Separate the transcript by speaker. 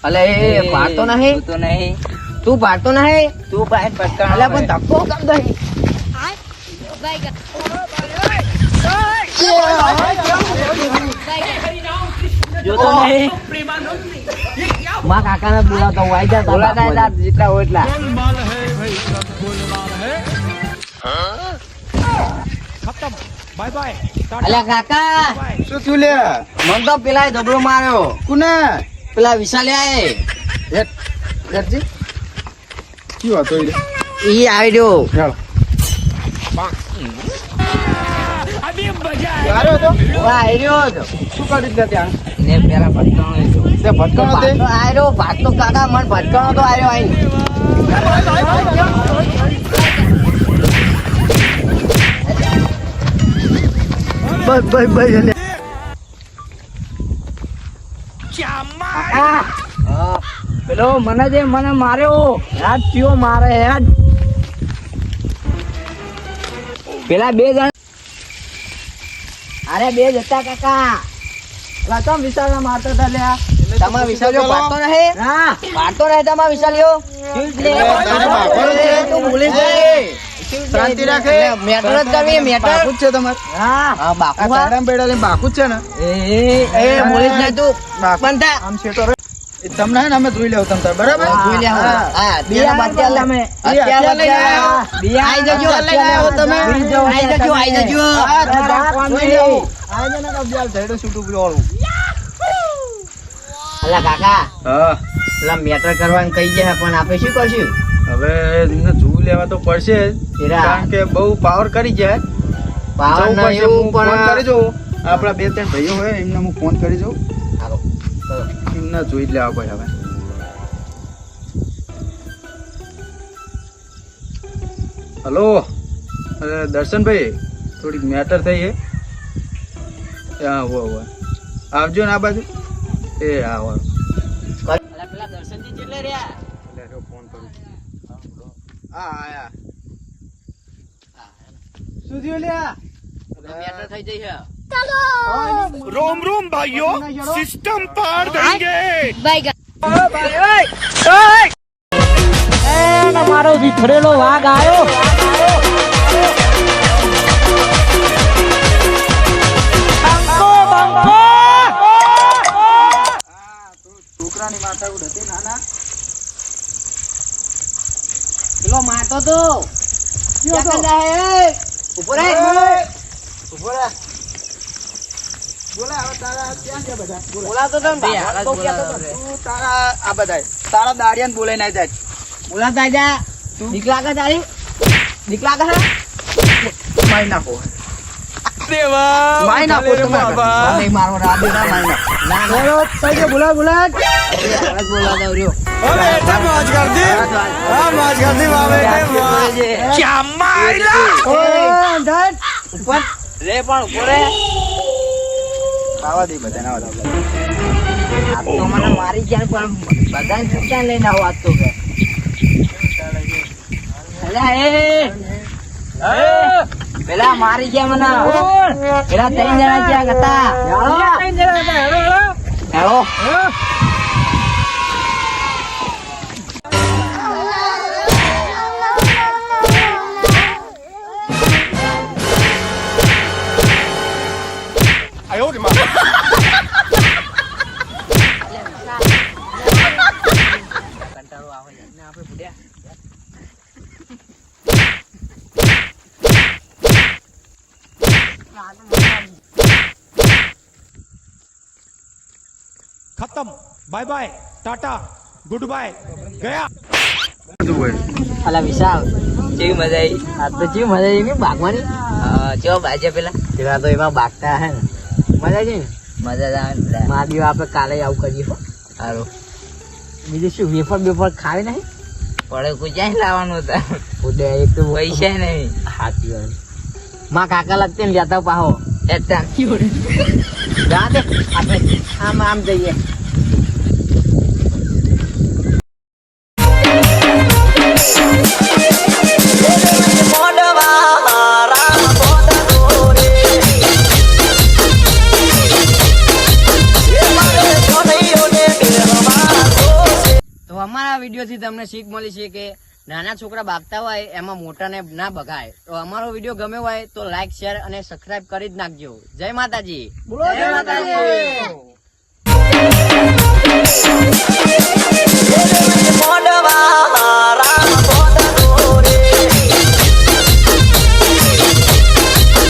Speaker 1: અલે એ પાડતો નહીં
Speaker 2: તો નહીં
Speaker 1: તું પાડતો નહીં
Speaker 2: તું પાડ પટકાણ
Speaker 1: અલે પણ ધક્કો કેમ દઈ
Speaker 2: જોતો નહીં
Speaker 1: માં કાકાને બોલાવતો હું આઈ જા
Speaker 2: બોલાતા જા જેટલા હોય એટલા
Speaker 1: અલે કાકા
Speaker 3: શું થયું લે?
Speaker 1: મન તો પેલા ધબડો માર્યો
Speaker 3: કોને?
Speaker 1: પેલા વિશાલ્યા
Speaker 3: હેડજી. શું હતો ઈ રે?
Speaker 1: ઈ આવી રહ્યો
Speaker 3: ચાલો. ક્યારે હતો?
Speaker 1: આવી રહ્યો હતો
Speaker 3: શું કરી દે ત્યાં?
Speaker 1: ને પેલા ભટકાણો હતો
Speaker 3: તે ભટકાણો તે?
Speaker 1: આવ્યો ભાગતો કાકા મને ભટકાણો તો આવ્યો આઈ
Speaker 3: બસ બસ બસ એટલે.
Speaker 1: પેલો મને જે મને માર્યો યાદ થયો મારે યાદ પેલા બે જણ અરે બે જતા કાકા તમે વિશાલ ના મારતા હતા લ્યા તમારા વિશાલ્યો પાડતો રહે હા પાડતો રહે તમારા વિશાલ્યો તું ભૂલી ગઈ
Speaker 3: શાંતિ રાખે.
Speaker 1: મેટર જ કરવી મેટર
Speaker 3: બાકુ જ છે તમારે?
Speaker 1: હા
Speaker 3: આ
Speaker 1: બાપુ
Speaker 3: ચાડામાં બેડા લઈને બાકુ જ છે ને?
Speaker 1: એ ભૂલી જ નહીં તું
Speaker 3: બાકુ.
Speaker 1: બંધા
Speaker 3: આમ શેટો રે. એ તમને હે ને અમે જોઈ લેવું તમ તાર, બરાબર?
Speaker 1: જોઈ લે
Speaker 3: હા.
Speaker 1: હા બિયા બચ્ચા તમે
Speaker 3: અત્યારે લઈને આવ્યા.
Speaker 1: બિયા આઈ જજો
Speaker 3: લઈને આવ્યો તમે.
Speaker 1: આઈ જજો આઈ જજો
Speaker 3: હા, તો
Speaker 1: હા,
Speaker 3: જોઈ લેવું. આ છે ને કબજાલ થયેલો છૂટું પેલું વાળું.
Speaker 1: અલા કાકા
Speaker 3: હા,
Speaker 1: પેલા મેટર કરવાનું કહી ગયા પણ આપણે શું કરશું
Speaker 3: હવે એમને જોઈ લેવા તો પડશે જ.
Speaker 1: તેરા.
Speaker 3: કારણ કે બહુ પાવર કરી જાય.
Speaker 1: પાવર
Speaker 3: જવું
Speaker 1: ના
Speaker 3: પડશે.
Speaker 1: એવું
Speaker 3: હું ફોન કરી
Speaker 1: પણ
Speaker 3: જોઉં. આપણા બે ત્રણ ભાઈઓ હોય એમને હું ફોન કરી જોઉં.
Speaker 1: હાલો, ચલો.
Speaker 3: એમને જોઈ જ લેવા પડે હવે. હલો, અરે દર્શનભાઈ, થોડીક મેટર થઈ છે. હા હો આવજો ને આ બાજુ. એ હા હો.
Speaker 1: અલા પેલા દર્શનજી જેટલે રહ્યા
Speaker 3: ફોન કરું. હા આયા. શું થયું લ્યા?
Speaker 1: મેટર થઈ જઈ છે
Speaker 4: रोम रोम भाइयों सिस्टम पार देंगे
Speaker 1: મારો વિખરેલો વાઘ આવ્યો
Speaker 3: છોકરાની માથા ઉડ હતી નાના.
Speaker 1: પેલો મારતો તો ક્યાં જાય ઉપર
Speaker 3: ઉભો રહે. બોલા હવે તારા ક્યાં છે બધા? બોલા.
Speaker 1: બોલાતો તો ને
Speaker 2: હાલત
Speaker 1: તો કહેતો
Speaker 2: બોલાતો
Speaker 1: તો.
Speaker 2: રે.
Speaker 3: તું તારા આ બધા તારા દાડિયાને બોલાઈ ના જાય.
Speaker 1: બોલાતા જા બીક લાગે તારી બીક લાગે છે
Speaker 3: મારી નાખો.
Speaker 4: देवा
Speaker 3: મારી નાખો તમે.
Speaker 1: નહીં મારવો રાબે ના મારી નાખ. ના ના
Speaker 3: બોલો થઈ ગયો. બોલા બોલા.
Speaker 1: હાલત બોલાતો રહ્યો
Speaker 4: अरे ऐसा मौज कर दी हाँ मौज कर दी वाह बेटे वाह क्या मारा
Speaker 1: ઉપર રે પણ ઉપર રે
Speaker 3: આવા દે બધા આવા દે.
Speaker 1: આ તો મને મારી ગયા પણ બધાને ક્યાં લઈને આવો આજ તો કે અલા એ પેલા મારી ગયા મને પેલા 3 જણા ક્યાં હતા હેલો
Speaker 4: आयो रे माँ
Speaker 1: કંટાળો આવે છે ને આપણે ભૂડ્યા
Speaker 4: खत्म bye bye tata good bye गया
Speaker 1: અલા વિશાલ
Speaker 2: કેવી મજા આવી
Speaker 1: આ તો જેવી મજા આવી ભાગવાની
Speaker 2: ચો બાજે પેલા
Speaker 1: પેલા તો એમાં ભાગતા હે ને મજા આવી ને
Speaker 2: મજા જ આવે ને
Speaker 1: મા દીવા આપણે કાલે આવું કરીએ હો.
Speaker 2: સારું
Speaker 1: બીજું શું વેફર બેફર ખાવી નહીં
Speaker 2: પડે કોઈ ક્યાંય લાવવાનું હતા
Speaker 1: ઉડે એક તો
Speaker 2: પૈસા નહીં
Speaker 1: હાથી હોય માં કાકા લગતે ને જતા પાહો
Speaker 2: એટલા
Speaker 1: જા દે આપણે આમ આમ જઈએ વિડીયો થી તમને શીખ મળી છે કે નાના છોકરા બાગતા હોય એમાં મોટાને ના ભગાય. તો અમારો વિડીયો ગમ્યો હોય તો લાઈક શેર અને સબસ્ક્રાઇબ કરી જ નાખજો. જય માતાજી.
Speaker 3: જય માતાજી.